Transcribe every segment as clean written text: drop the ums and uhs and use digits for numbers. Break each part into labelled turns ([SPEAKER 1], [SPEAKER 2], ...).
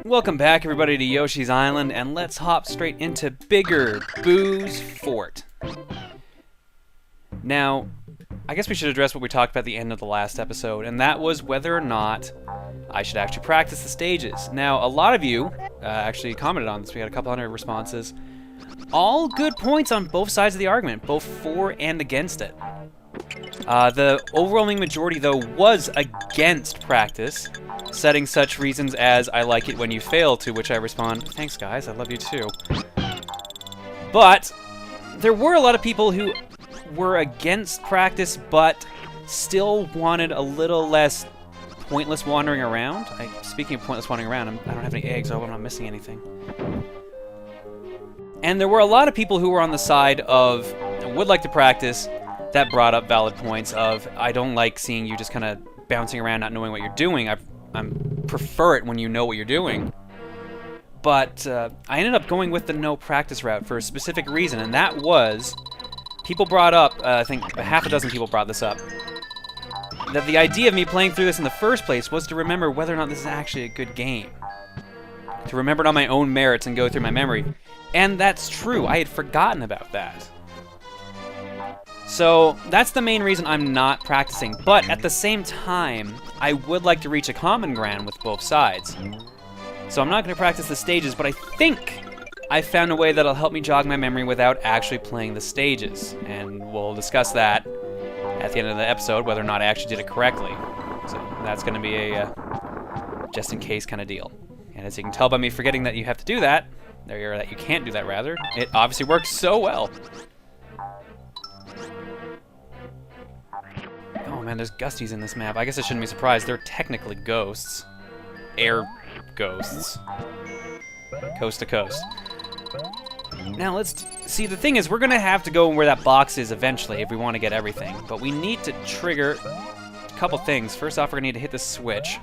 [SPEAKER 1] Welcome back, everybody, to Yoshi's Island, and let's hop straight into Bigger Boo's Fort. Now, I guess we should address what we talked about at the end of the last episode, and that was whether or not I should actually practice the stages. Now, a lot of you actually commented on this. We had a couple hundred responses. All good points on both sides of the argument, both for and against it. The overwhelming majority, though, was against practice, setting such reasons as, I like it when you fail, to which I respond, thanks guys, I love you too. But there were a lot of people who were against practice, but still wanted a little less pointless wandering around. Speaking of pointless wandering around, I don't have any eggs, so I'm not missing anything. And there were a lot of people who were on the side of, would like to practice, that brought up valid points of, I don't like seeing you just kind of bouncing around not knowing what you're doing. I prefer it when you know what you're doing. But I ended up going with the no practice route for a specific reason, and that was, people brought up, I think half a dozen people brought this up, that the idea of me playing through this in the first place was to remember whether or not this is actually a good game. To remember it on my own merits and go through my memory. And that's true, I had forgotten about that. So that's the main reason I'm not practicing, but at the same time, I would like to reach a common ground with both sides. So I'm not going to practice the stages, but I think I found a way that'll help me jog my memory without actually playing the stages. And we'll discuss that at the end of the episode, whether or not I actually did it correctly. So that's going to be a just in case kind of deal. And as you can tell by me forgetting that you have to do that, that you can't do that rather, it obviously works so well. Oh man, there's gusties in this map. I guess I shouldn't be surprised. They're technically ghosts. Air ghosts. Coast to coast. Now let's see, the thing is, we're gonna have to go where that box is eventually if we want to get everything. But we need to trigger a couple things. First off, we're gonna need to hit the switch.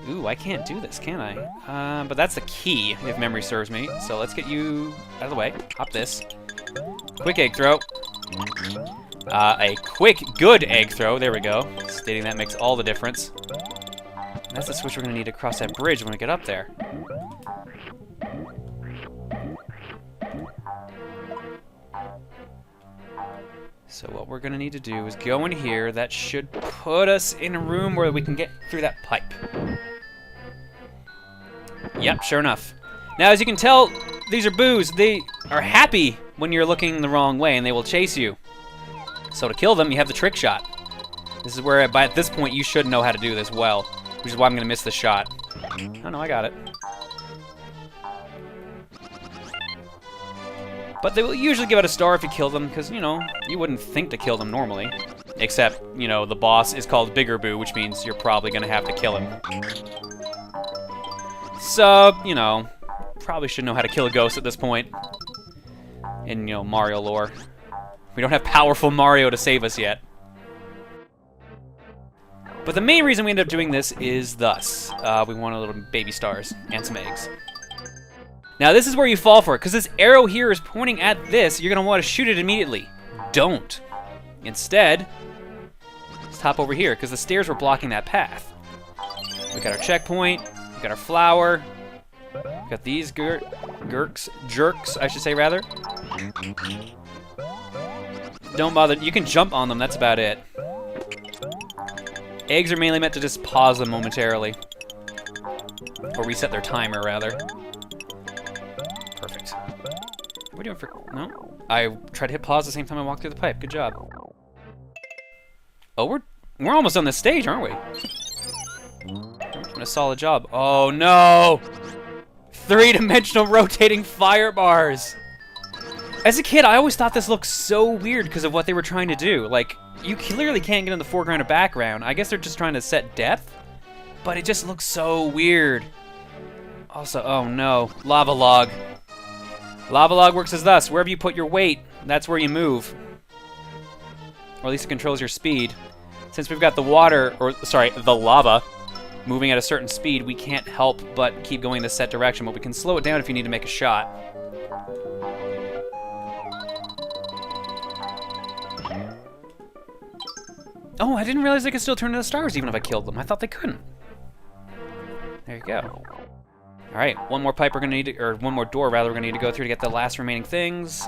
[SPEAKER 1] Ooh, I can't do this, can I? But that's the key, if memory serves me. So let's get you out of the way. Hop this. Quick egg throw. A quick, good egg throw. There we go. Stating that makes all the difference. And that's the switch we're going to need to cross that bridge when we get up there. So what we're going to need to do is go in here. That should put us in a room where we can get through that pipe. Yep, sure enough. Now, as you can tell, these are boos. They are happy when you're looking the wrong way, and they will chase you. So to kill them, you have the trick shot. This is where, at this point, you should know how to do this well, which is why I'm going to miss the shot. Oh no, I got it. But they will usually give it a star if you kill them, because, you know, you wouldn't think to kill them normally. Except, you know, the boss is called Bigger Boo, which means you're probably going to have to kill him. So, you know, probably should know how to kill a ghost at this point. In, you know, Mario lore. We don't have powerful Mario to save us yet. But the main reason we end up doing this is thus. We want a little baby stars and some eggs. Now this is where you fall for it, because this arrow here is pointing at this. You're going to want to shoot it immediately. Don't. Instead, let's hop over here, because the stairs were blocking that path. We got our checkpoint. We got our flower. We got these jerks, I should say, rather. Don't bother. You can jump on them. That's about it. Eggs are mainly meant to just pause them momentarily. Or reset their timer, rather. Perfect. What are we doing for... No? I tried to hit pause at the same time I walked through the pipe. Good job. Oh, we're almost on this stage, aren't we? We're doing a solid job. Oh, no! 3-dimensional rotating fire bars! As a kid, I always thought this looked so weird because of what they were trying to do. Like, you clearly can't get in the foreground or background. I guess they're just trying to set depth, but it just looks so weird. Also, oh no, lava log. Lava log works as thus. Wherever you put your weight, that's where you move. Or at least it controls your speed. Since we've got the water, or sorry, the lava, moving at a certain speed, we can't help but keep going in the set direction, but we can slow it down if you need to make a shot. Oh, I didn't realize they could still turn into stars even if I killed them. I thought they couldn't. There you go. Alright, one more pipe we're gonna need to, or one more door rather we're gonna need to go through to get the last remaining things.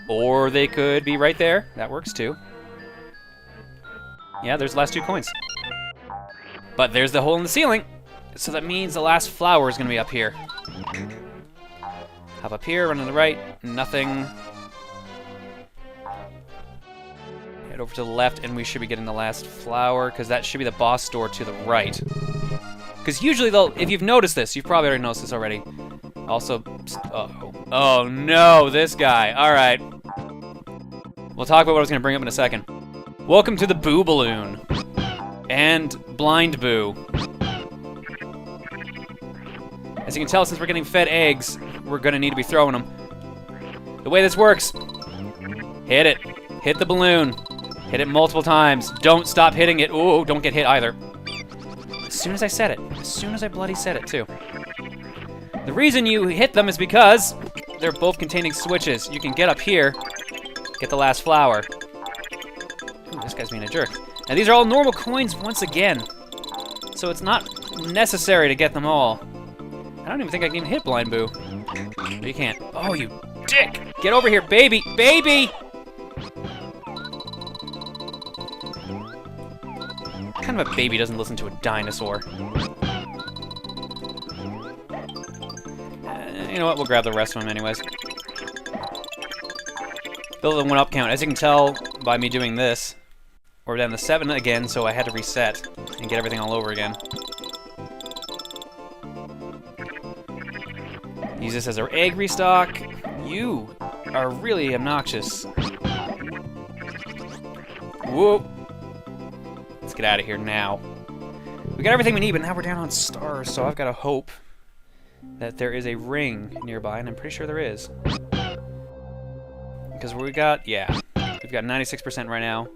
[SPEAKER 1] Or they could be right there. That works too. Yeah, there's the last 2 coins. But there's the hole in the ceiling. So that means the last flower is gonna be up here. Hop up here, run to the right, nothing. Head over to the left, and we should be getting the last flower, because that should be the boss door to the right. Because usually they'll, if you've noticed this, you've probably already noticed this already. Also, uh-oh. Oh no, this guy. Alright. We'll talk about what I was going to bring up in a second. Welcome to the Boo Balloon. And Blind Boo. As you can tell, since we're getting fed eggs, we're going to need to be throwing them. The way this works, hit it. Hit the balloon. Hit it multiple times. Don't stop hitting it. Ooh, don't get hit either. As soon as I said it. As soon as I bloody said it, too. The reason you hit them is because they're both containing switches. You can get up here, get the last flower. Ooh, this guy's being a jerk. And these are all normal coins once again. So it's not necessary to get them all. I don't even think I can even hit Blind Boo. No, you can't. Oh, you dick! Get over here, baby! Baby! What kind of a baby doesn't listen to a dinosaur? You know what? We'll grab the rest of them anyways. Build the 1-up count. As you can tell by me doing this, we're down to 7 again, so I had to reset and get everything all over again. Use this as our egg restock. You are really obnoxious. Whoop. Let's get out of here now. We got everything we need, but now we're down on stars, so I've got to hope that there is a ring nearby, and I'm pretty sure there is. Because we got, yeah, we've got 96% right now.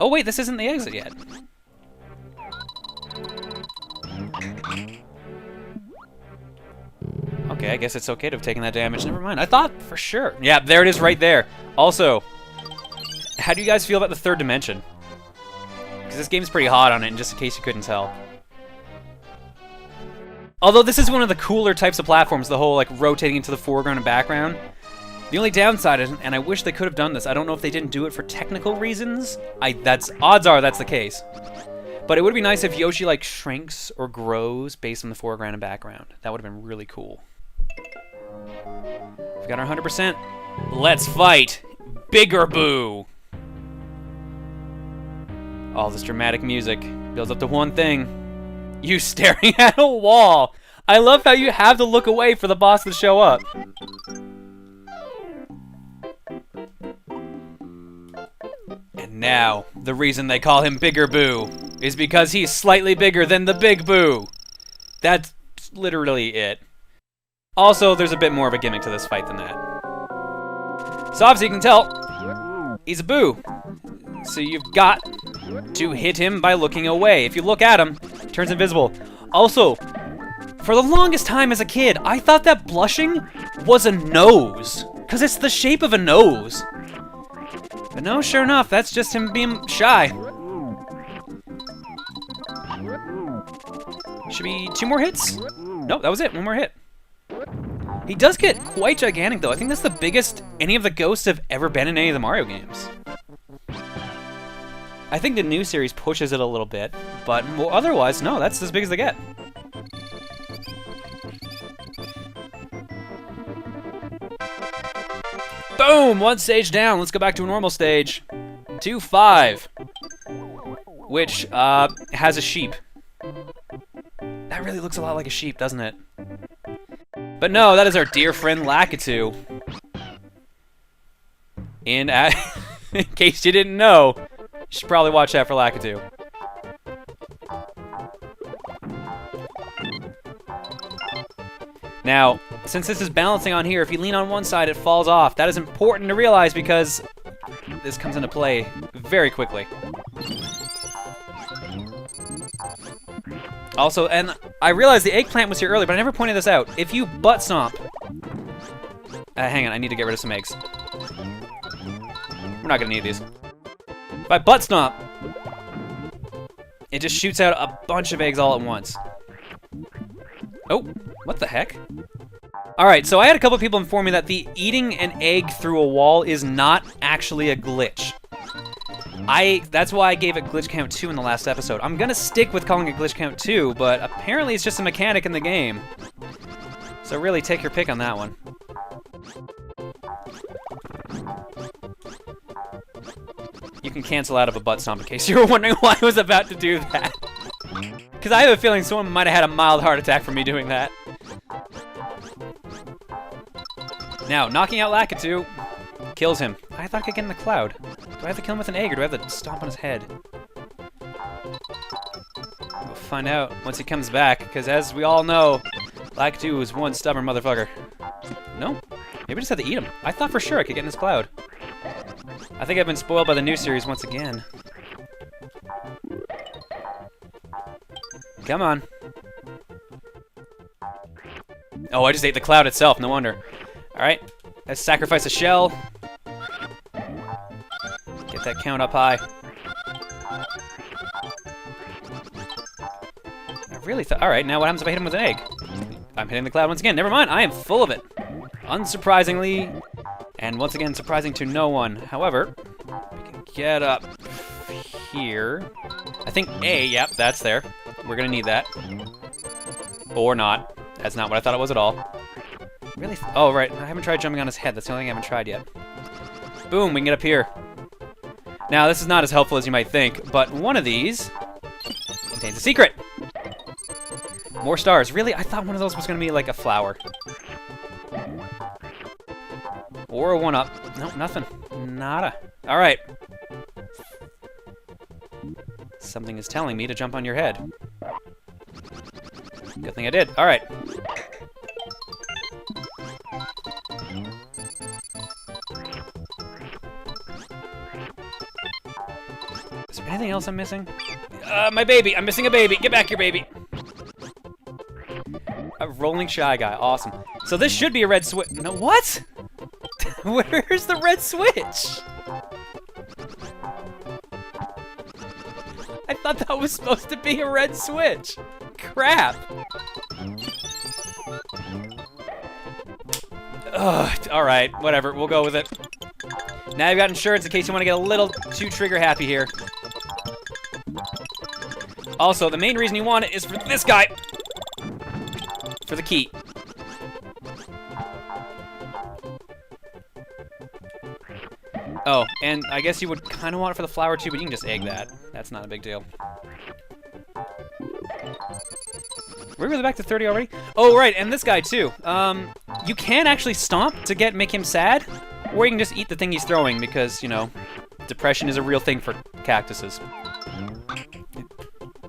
[SPEAKER 1] Oh wait, this isn't the exit yet. Okay, I guess it's okay to have taken that damage. Never mind. I thought for sure. Yeah, there it is right there. Also, how do you guys feel about the 3rd dimension? Because this game's pretty hot on it, and just in case you couldn't tell. Although this is one of the cooler types of platforms, the whole like rotating into the foreground and background. The only downside is, and I wish they could have done this, I don't know if they didn't do it for technical reasons. Odds are that's the case. But it would be nice if Yoshi like shrinks or grows based on the foreground and background. That would have been really cool. We've got our 100%. Let's fight Bigger Boo. All this dramatic music builds up to one thing. You staring at a wall. I love how you have to look away for the boss to show up. And now, the reason they call him Bigger Boo is because he's slightly bigger than the Big Boo. That's literally it. Also, there's a bit more of a gimmick to this fight than that. So obviously you can tell, he's a Boo. So you've got to hit him by looking away. If you look at him, he turns invisible. Also, for the longest time as a kid, I thought that blushing was a nose. Because it's the shape of a nose. But no, sure enough, that's just him being shy. Should be 2 more hits? Nope, that was it. 1 more hit. He does get quite gigantic, though. I think that's the biggest any of the ghosts have ever been in any of the Mario games. I think the new series pushes it a little bit, but otherwise, no, that's as big as they get. Boom! 1 stage down. Let's go back to a normal stage. 2-5. Which, has a sheep. That really looks a lot like a sheep, doesn't it? But no, that is our dear friend Lakitu. And in case you didn't know, you should probably watch out for Lakitu. Now, since this is balancing on here, if you lean on one side, it falls off. That is important to realize because this comes into play very quickly. Also, and I realized the eggplant was here earlier, but I never pointed this out. If you butt stomp... hang on, I need to get rid of some eggs. We're not going to need these. If I butt stomp, It just shoots out a bunch of eggs all at once. Oh, what the heck? Alright, so I had a couple people inform me that the eating an egg through a wall is not actually a glitch. That's why I gave it glitch count 2 in the last episode. I'm gonna stick with calling it glitch count 2, but apparently it's just a mechanic in the game. So really take your pick on that one. You can cancel out of a butt stomp in case you were wondering why I was about to do that. Because I have a feeling someone might have had a mild heart attack from me doing that. Now, knocking out Lakitu kills him. I thought I could get in the cloud. Do I have to kill him with an egg, or do I have to stomp on his head? We'll find out once he comes back, because as we all know, Lakitu is one stubborn motherfucker. No? Maybe I just have to eat him. I thought for sure I could get in his cloud. I think I've been spoiled by the new series once again. Come on. Oh, I just ate the cloud itself, no wonder. Alright, let's sacrifice a shell. Get that count up high. I really thought... Alright, now what happens if I hit him with an egg? I'm hitting the cloud once again. Never mind, I am full of it. Unsurprisingly, and once again, surprising to no one. However, we can get up here. I think A, yep, that's there. We're gonna need that. Or not. That's not what I thought it was at all. Really? Oh, right. I haven't tried jumping on his head. That's the only thing I haven't tried yet. Boom, we can get up here. Now, this is not as helpful as you might think, but one of these contains a secret. More stars. Really? I thought one of those was going to be like a flower. Or a one-up. Nope, nothing. Nada. All right. Something is telling me to jump on your head. Good thing I did. All right. Is there anything else I'm missing? My baby! I'm missing a baby! Get back here, baby! A rolling shy guy. Awesome. So this should be a red switch. No, what? Where's the red switch? I thought that was supposed to be a red switch. Crap. Ugh, alright, whatever, we'll go with it. Now you've got insurance in case you want to get a little too trigger happy here. Also, the main reason you want it is for this guy. For the key. Oh, and I guess you would kind of want it for the flower too, but you can just egg that. That's not a big deal. We're really back to 30 already? Oh, right, and this guy too. You can actually stomp to make him sad, or you can just eat the thing he's throwing because, you know, depression is a real thing for cactuses.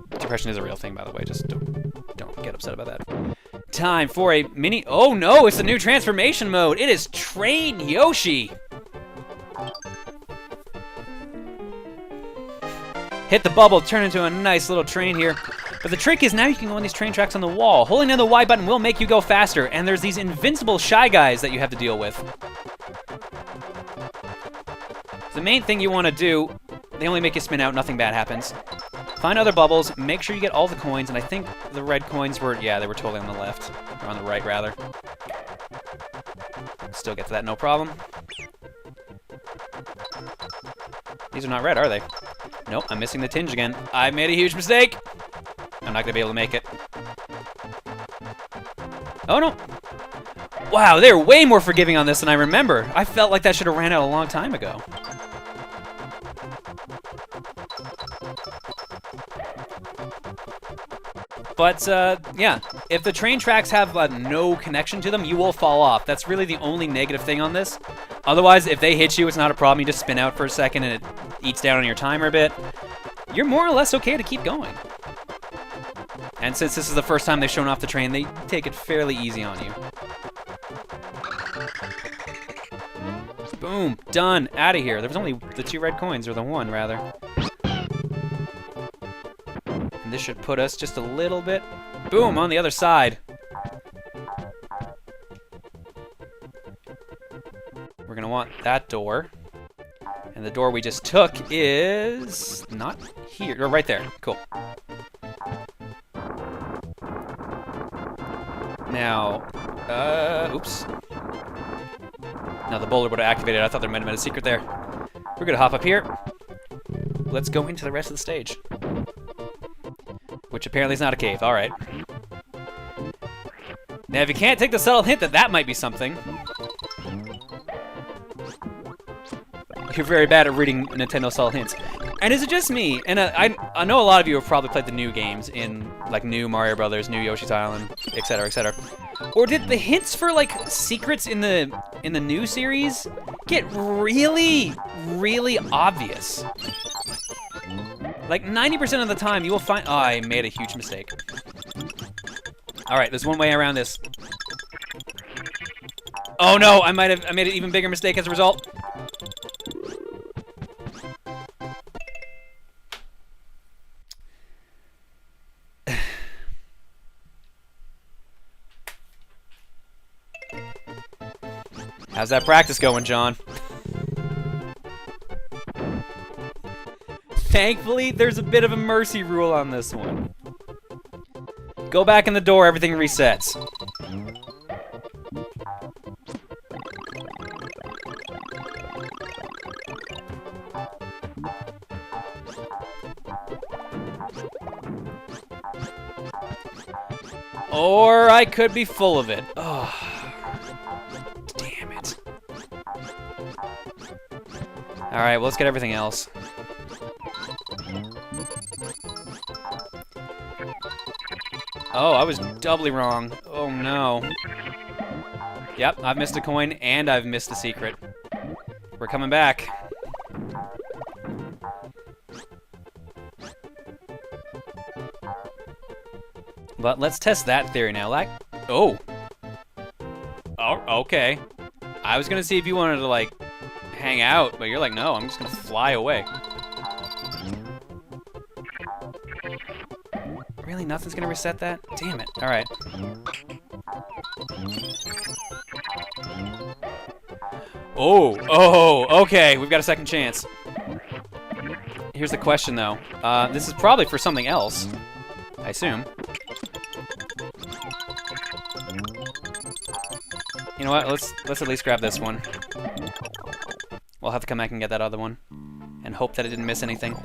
[SPEAKER 1] Depression is a real thing, by the way. Just don't get upset about that. Time for a mini... Oh, no, it's the new transformation mode. It is Train Yoshi. Hit the bubble, turn into a nice little train here. But the trick is now you can go on these train tracks on the wall. Holding down the Y button will make you go faster, and there's these invincible shy guys that you have to deal with. The main thing you want to do, they only make you spin out, nothing bad happens. Find other bubbles, make sure you get all the coins, and I think the red coins were, yeah, they were totally on the left. Or on the right, rather. Still get to that, no problem. These are not red, are they? Nope, I'm missing the tinge again. I made a huge mistake! I'm not gonna be able to make it. Oh no! Wow, they're way more forgiving on this than I remember. I felt like that should have ran out a long time ago. But, yeah, if the train tracks have no connection to them, you will fall off. That's really the only negative thing on this. Otherwise, if they hit you, it's not a problem. You just spin out for a second and it eats down on your timer a bit. You're more or less okay to keep going. And since this is the first time they've shown off the train, they take it fairly easy on you. Boom, done, out of here. There was only the 2 red coins, or the 1, rather. And this should put us just a little bit. Boom, on the other side. We're gonna want that door. And the door we just took is not here, or right there. Cool. Now, oops. Now the boulder would have activated. I thought there might have been a secret there. We're gonna hop up here. Let's go into the rest of the stage. Which apparently is not a cave. Alright. Now, if you can't take the subtle hint that that might be something, you're very bad at reading Nintendo subtle hints. And is it just me? And I know a lot of you have probably played the new games in, like, new Mario Brothers, new Yoshi's Island, etc., etc. Or did the hints for, like, secrets in the new series get really, really obvious? Like, 90% of the time, you will find... Oh, I made a huge mistake. Alright, there's one way around this. Oh no, I made an even bigger mistake as a result. How's that practice going, John? Thankfully, there's a bit of a mercy rule on this one. Go back in the door, everything resets. Or I could be full of it. Oh, damn it. Alright, well, let's get everything else. Oh, I was doubly wrong. Oh no. Yep, I've missed a coin and I've missed a secret. We're coming back. But let's test that theory now. Like, oh. Oh, okay. I was gonna see if you wanted to, like, hang out, but you're like, no, I'm just gonna fly away. Really? Nothing's gonna reset that? Damn it. Alright. Oh, okay. We've got a second chance. Here's the question, though. This is probably for something else, I assume. You know what? Let's at least grab this one. We'll have to come back and get that other one. And hope that it didn't miss anything.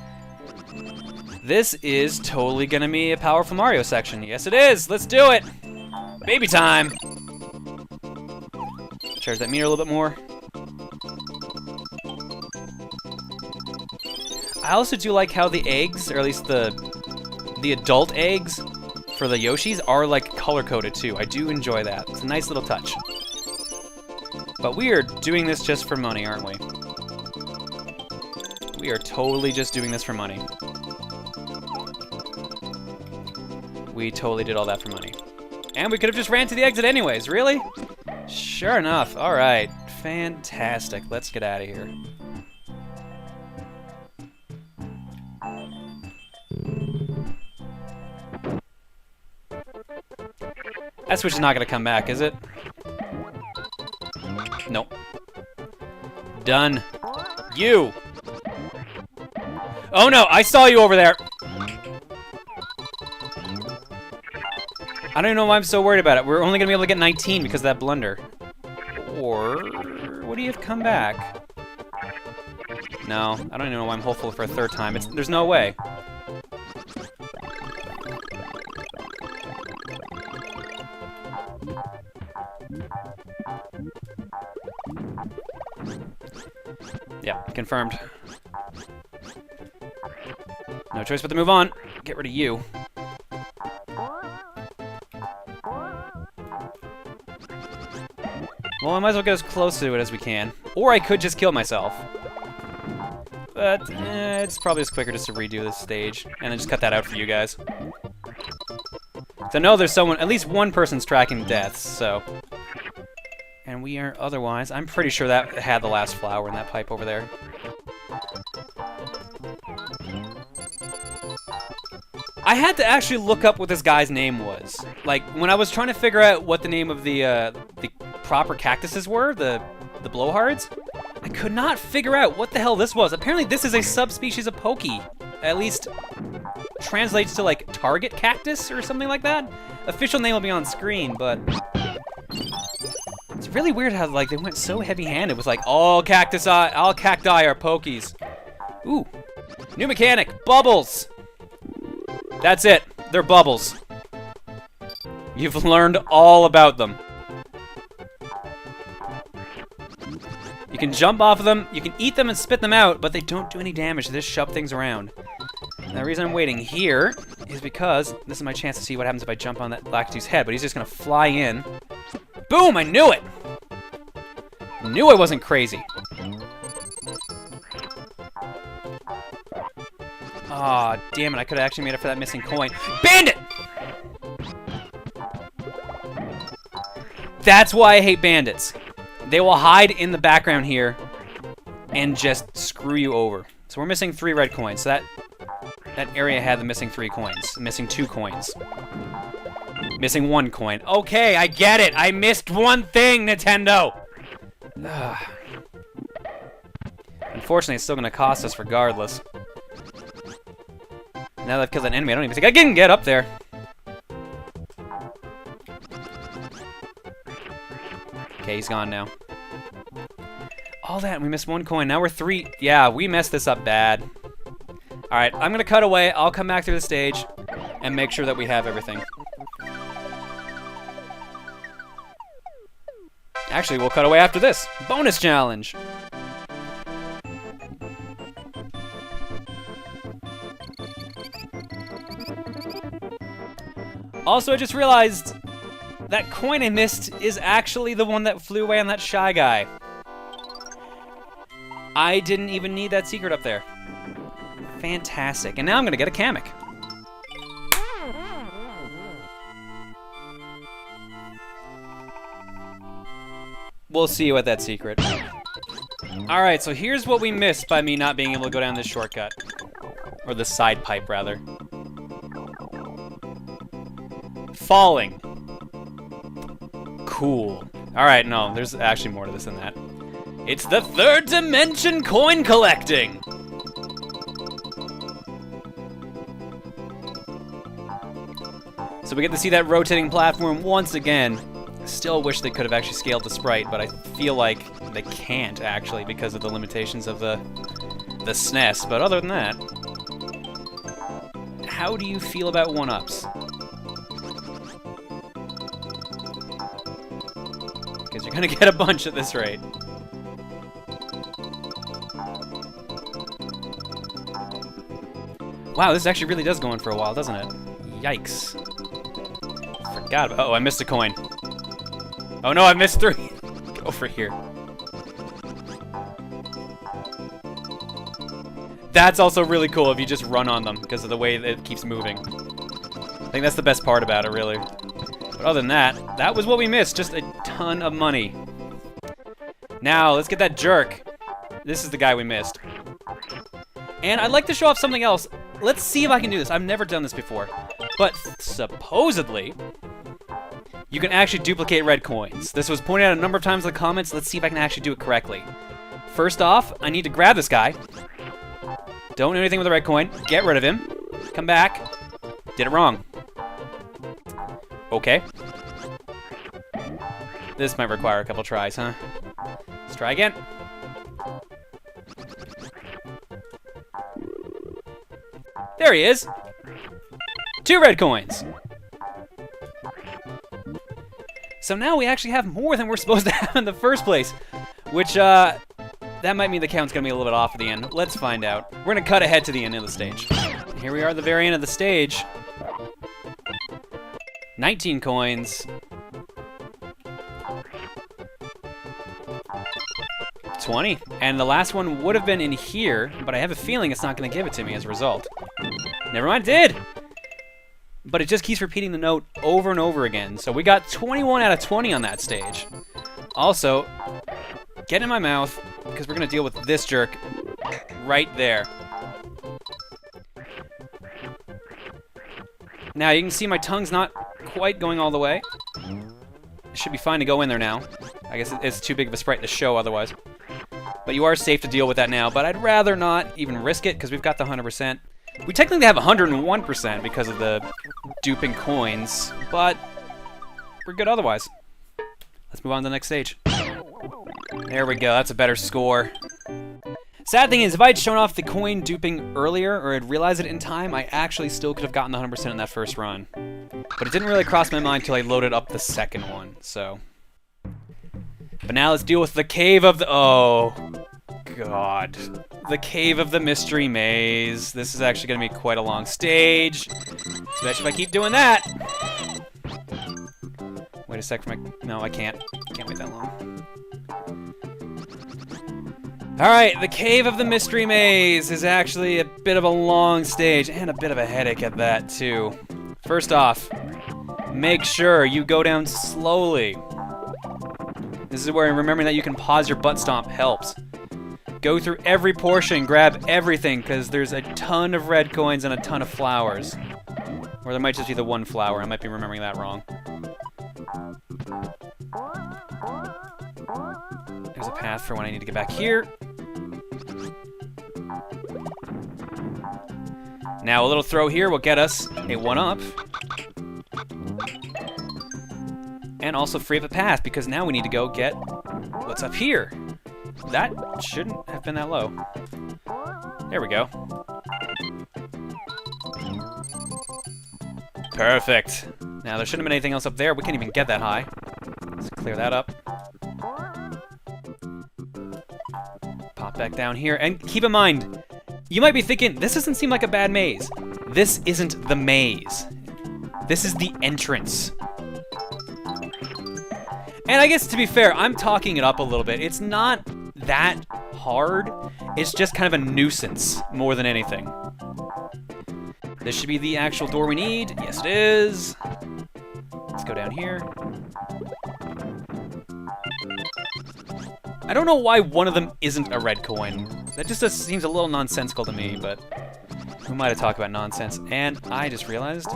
[SPEAKER 1] This is totally gonna be a powerful Mario section. Yes, it is. Let's do it. Baby time. Charge that meter a little bit more. I also do like how the eggs, or at least the adult eggs for the Yoshis are like color-coded too. I do enjoy that. It's a nice little touch. But we are doing this just for money, aren't we? We are totally just doing this for money. We totally did all that for money. And we could have just ran to the exit anyways, really? Sure enough. Alright. Fantastic. Let's get out of here. That switch is not going to come back, is it? Nope. Done. You! Oh no, I saw you over there! I don't even know why I'm so worried about it. We're only going to be able to get 19 because of that blunder. Or... would he have come back? No, I don't even know why I'm hopeful for a third time. There's no way. Yeah, confirmed. No choice but to move on. Get rid of you. Well, I might as well get as close to it as we can. Or I could just kill myself. But, it's probably just quicker just to redo this stage. And then just cut that out for you guys. So I know there's someone, at least one person's tracking deaths, so... And we are otherwise... I'm pretty sure that had the last flower in that pipe over there. I had to actually look up what this guy's name was. Like, when I was trying to figure out what the name of the proper cactuses were, the blowhards, I could not figure out what the hell this was. Apparently this is a subspecies of Pokey. At least translates to like target cactus or something like that. Official name will be on screen, but it's really weird how like they went so heavy-handed with like all cacti are pokies. Ooh, new mechanic, bubbles. That's it. They're bubbles. You've learned all about them. You can jump off of them, you can eat them and spit them out, but they don't do any damage. They just shove things around. And the reason I'm waiting here is because this is my chance to see what happens if I jump on that Lakitu's head, but he's just gonna fly in. Boom! I knew it! Knew I wasn't crazy. Aw, oh, damn it, I could have actually made up for that missing coin. Bandit! That's why I hate bandits. They will hide in the background here and just screw you over. So we're missing 3 red coins. So that area had the missing 3 coins. Missing 2 coins. Missing 1 coin. Okay, I get it. I missed one thing, Nintendo. Unfortunately, it's still going to cost us regardless. Now that I've killed an enemy, I don't even think I can get up there. Okay, he's gone now. All that, and we missed 1 coin. Now we're 3. Yeah, we messed this up bad. Alright, I'm gonna cut away. I'll come back through the stage and make sure that we have everything. Actually, we'll cut away after this. Bonus challenge! Also, I just realized that coin I missed is actually the one that flew away on that shy guy. I didn't even need that secret up there. Fantastic. And now I'm gonna get a Kamek. We'll see you at that secret. Alright, so here's what we missed by me not being able to go down this shortcut. Or the side pipe, rather. Falling. Cool. Alright, no, there's actually more to this than that. It's the 3rd dimension coin collecting! So we get to see that rotating platform once again. Still wish they could have actually scaled the sprite, but I feel like they can't actually because of the limitations of the SNES. But other than that, how do you feel about 1-ups? Because you're gonna get a bunch at this rate. Wow, this actually really does go on for a while, doesn't it? Yikes. Forgot about— oh, I missed a coin. Oh no, I missed 3! Go for here. That's also really cool if you just run on them because of the way it keeps moving. I think that's the best part about it, really. But other than that, that was what we missed. Just a ton of money. Now, let's get that jerk. This is the guy we missed. And I'd like to show off something else. Let's see if I can do this. I've never done this before. But supposedly, you can actually duplicate red coins. This was pointed out a number of times in the comments. Let's see if I can actually do it correctly. First off, I need to grab this guy. Don't do anything with the red coin. Get rid of him. Come back. Did it wrong. Okay. This might require a couple tries, huh? Let's try again. There he is. 2 red coins. So now we actually have more than we're supposed to have in the first place. Which, that might mean the count's gonna be a little bit off at the end. Let's find out. We're gonna cut ahead to the end of the stage. Here we are at the very end of the stage. 19 coins. 20. And the last one would have been in here, but I have a feeling it's not gonna give it to me as a result. Never mind, it did! But it just keeps repeating the note over and over again. So we got 21 out of 20 on that stage. Also, get in my mouth, because we're going to deal with this jerk right there. Now, you can see my tongue's not quite going all the way. It should be fine to go in there now. I guess it's too big of a sprite to show otherwise. But you are safe to deal with that now, but I'd rather not even risk it, because we've got the 100%. We technically have 101% because of the duping coins, but we're good otherwise. Let's move on to the next stage. There we go, that's a better score. Sad thing is, if I had shown off the coin duping earlier, or had realized it in time, I actually still could have gotten the 100% in that first run. But it didn't really cross my mind until I loaded up the second one, so... But now let's deal with the cave of the... Oh, God. The cave of the mystery maze. This is actually going to be quite a long stage. Especially if I keep doing that. Wait a sec for my... No, I can't. Can't wait that long. Alright, the cave of the mystery maze is actually a bit of a long stage, and a bit of a headache at that, too. First off, make sure you go down slowly. This is where remembering that you can pause your butt stomp helps. Go through every portion, grab everything, because there's a ton of red coins and a ton of flowers. Or there might just be the one flower, I might be remembering that wrong. There's a path for when I need to get back here. Now a little throw here will get us a 1-up. And also free up a path, because now we need to go get what's up here. That shouldn't have been that low. There we go. Perfect. Now there shouldn't have been anything else up there. We can't even get that high. Let's clear that up. Pop back down here, and keep in mind, you might be thinking, this doesn't seem like a bad maze. This isn't the maze. This is the entrance. And I guess, to be fair, I'm talking it up a little bit. It's not that hard. It's just kind of a nuisance more than anything. This should be the actual door we need. Yes, it is. Let's go down here. I don't know why one of them isn't a red coin. That just seems a little nonsensical to me, but who might have talked about nonsense? And I just realized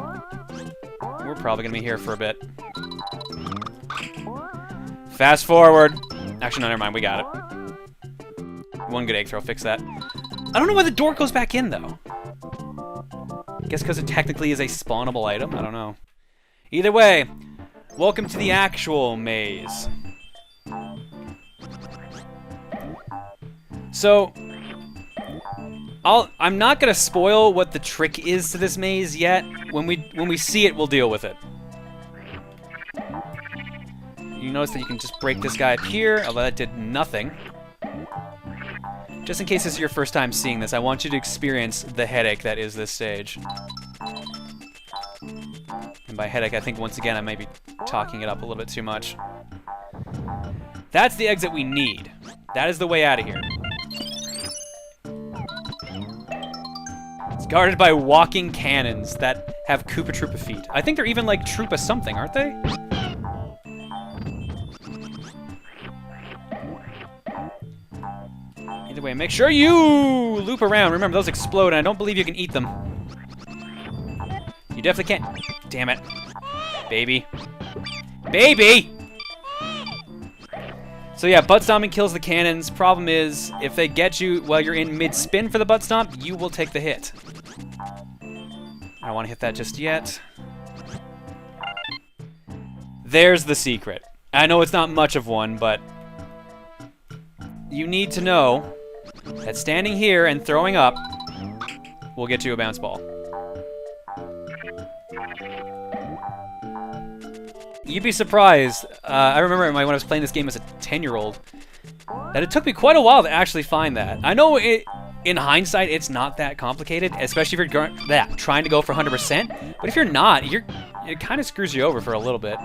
[SPEAKER 1] we're probably going to be here for a bit. Fast forward. Actually, no, never mind. We got it. One good egg throw. Fix that. I don't know why the door goes back in, though. I guess because it technically is a spawnable item. I don't know. Either way, welcome to the actual maze. So, I'm not gonna spoil what the trick is to this maze yet. When we see it, we'll deal with it. You notice that you can just break this guy up here, although that did nothing. Just in case this is your first time seeing this, I want you to experience the headache that is this stage. And by headache, I think once again I might be talking it up a little bit too much. That's the exit we need. That is the way out of here. It's guarded by walking cannons that have Koopa Troopa feet. I think they're even like Troopa something, aren't they? Either way, make sure you loop around. Remember, those explode, and I don't believe you can eat them. You definitely can't. Damn it. Baby. Baby! So yeah, butt stomping kills the cannons. Problem is, if they get you while you're in mid-spin for the butt stomp, you will take the hit. I don't want to hit that just yet. There's the secret. I know it's not much of one, but you need to know that standing here and throwing up will get you a bounce ball. You'd be surprised. I remember when I was playing this game as a 10-year-old that it took me quite a while to actually find that. I know in hindsight it's not that complicated, especially if you're trying to go for 100%. But if you're not, it kind of screws you over for a little bit.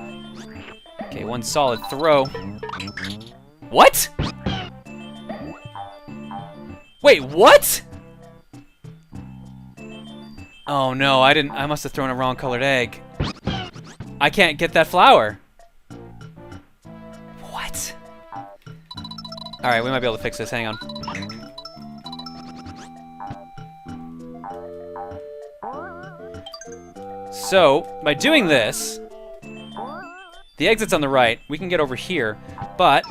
[SPEAKER 1] Okay, one solid throw. What? Wait, what? Oh no, I must have thrown a wrong colored egg. I can't get that flower. What? Alright, we might be able to fix this. Hang on. So, by doing this, the exit's on the right. We can get over here, but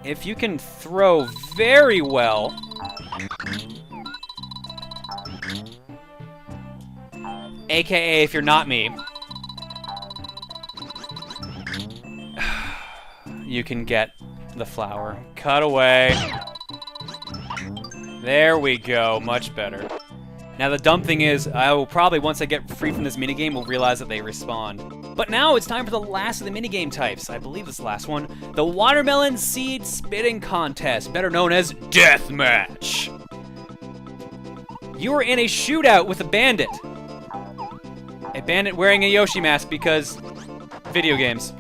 [SPEAKER 1] if you can throw very well AKA if you're not me. You can get the flower. Cut away. There we go. Much better. Now the dumb thing is, I will probably, once I get free from this minigame, will realize that they respawn. But now it's time for the last of the minigame types. I believe it's the last one. The Watermelon Seed Spitting Contest, better known as Deathmatch. You are in a shootout with a bandit. A bandit wearing a Yoshi mask because video games.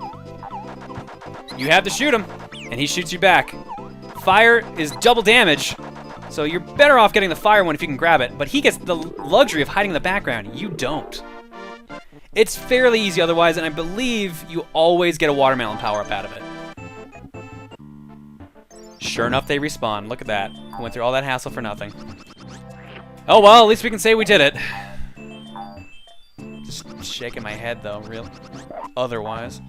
[SPEAKER 1] You have to shoot him, and he shoots you back. Fire is double damage, so you're better off getting the fire one if you can grab it, but he gets the luxury of hiding in the background. You don't. It's fairly easy otherwise, and I believe you always get a watermelon power-up out of it. Sure enough, they respawn. Look at that. Went through all that hassle for nothing. Oh well, at least we can say we did it. Just shaking my head, though, real. Otherwise.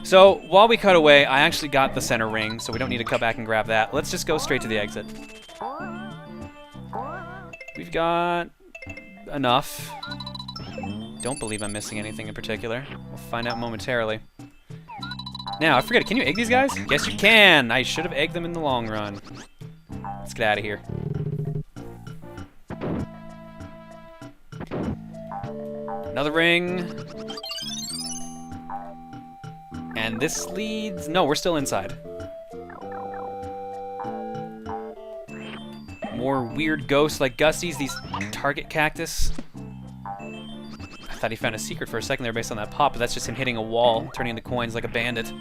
[SPEAKER 1] So, while we cut away, I actually got the center ring, so we don't need to cut back and grab that. Let's just go straight to the exit. We've got enough. Don't believe I'm missing anything in particular. We'll find out momentarily. Now, I forget, can you egg these guys? Yes, you can! I should have egged them in the long run. Let's get out of here. Another ring. And this leads... No, we're still inside. More weird ghosts like Gusty's, these target cactus. I thought he found a secret for a second there based on that pop, but that's just him hitting a wall, turning into coins like a bandit.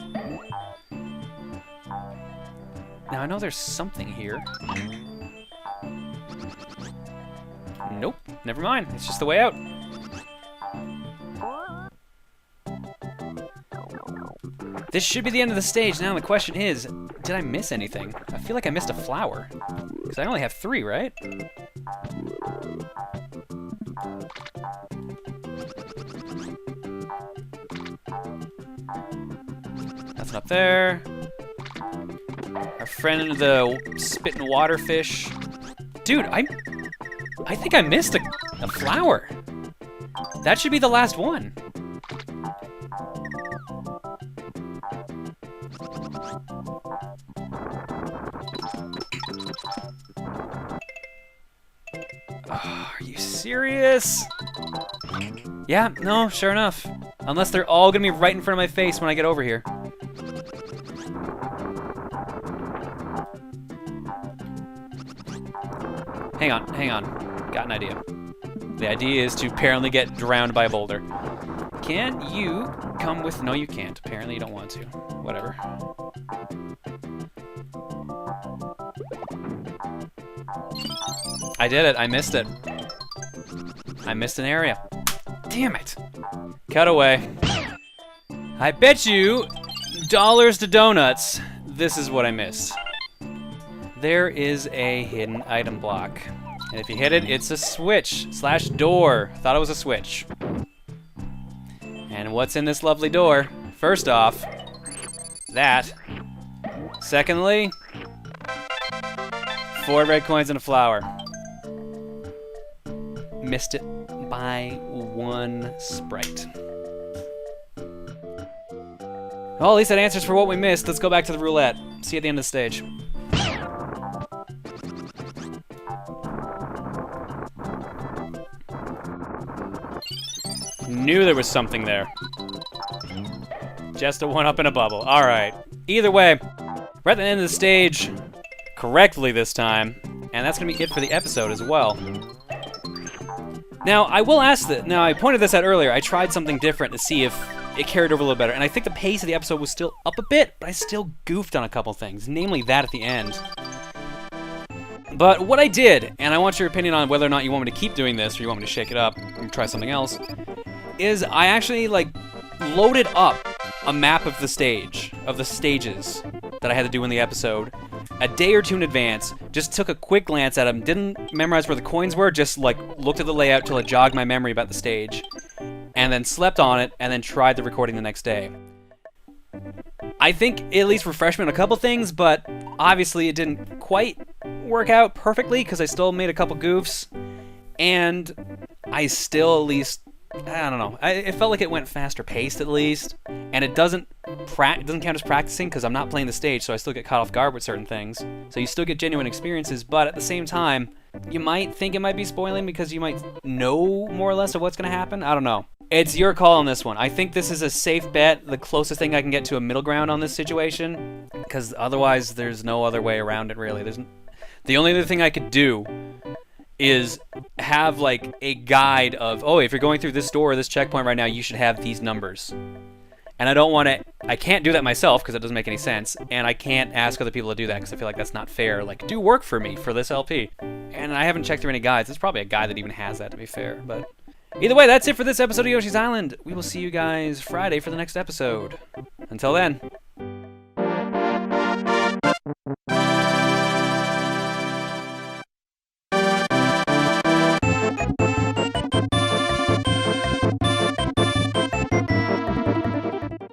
[SPEAKER 1] Now, I know there's something here. Nope, never mind. It's just the way out. This should be the end of the stage. Now the question is, did I miss anything? I feel like I missed a flower. Because I only have 3, right? Nothing up there. Our friend the spitting water fish. Dude, I think I missed a flower. That should be the last one. Oh, are you serious? Yeah, no, sure enough. Unless they're all gonna be right in front of my face when I get over here. Hang on. Got an idea. The idea is to apparently get drowned by a boulder. Can you come with... No, you can't. Apparently you don't want to. Whatever. I did it. I missed it. I missed an area. Damn it. Cut away. I bet you dollars to donuts this is what I missed. There is a hidden item block. And if you hit it, it's a switch / door. Thought it was a switch. And what's in this lovely door? First off, that. Secondly, 4 red coins and a flower. Missed it by 1 sprite. Well, at least that answers for what we missed. Let's go back to the roulette. See you at the end of the stage. Knew there was something there. Just a 1-up in a bubble. Alright. Either way, we're at the end of the stage correctly this time. And that's going to be it for the episode as well. Now, I will ask that. Now, I pointed this out earlier. I tried something different to see if it carried over a little better. And I think the pace of the episode was still up a bit, but I still goofed on a couple things, namely that at the end. But what I did, and I want your opinion on whether or not you want me to keep doing this or you want me to shake it up and try something else, is I actually, loaded up a map of the stage, of the stages that I had to do in the episode, a day or two in advance, just took a quick glance at them, didn't memorize where the coins were, just, looked at the layout till it jogged my memory about the stage, and then slept on it, and then tried the recording the next day. I think it at least refreshed me on a couple things, but obviously it didn't quite didn't work out perfectly because I still made a couple goofs, and I still at least, I don't know, it felt like it went faster paced at least, and it doesn't count as practicing because I'm not playing the stage, so I still get caught off guard with certain things. So you still get genuine experiences, but at the same time, you might think it might be spoiling because you might know more or less of what's going to happen. I don't know. It's your call on this one. I think this is a safe bet, the closest thing I can get to a middle ground on this situation, because otherwise there's no other way around it, really. The only other thing I could do is have like a guide of, oh, if you're going through this door or this checkpoint right now, you should have these numbers. And I can't do that myself because it doesn't make any sense, and I can't ask other people to do that because I feel like that's not fair. Like, do work for me for this LP. And I haven't checked through any guides. There's probably a guide that even has that, to be fair. But either way, that's it for this episode of Yoshi's Island. We will see you guys Friday for the next episode. Until then.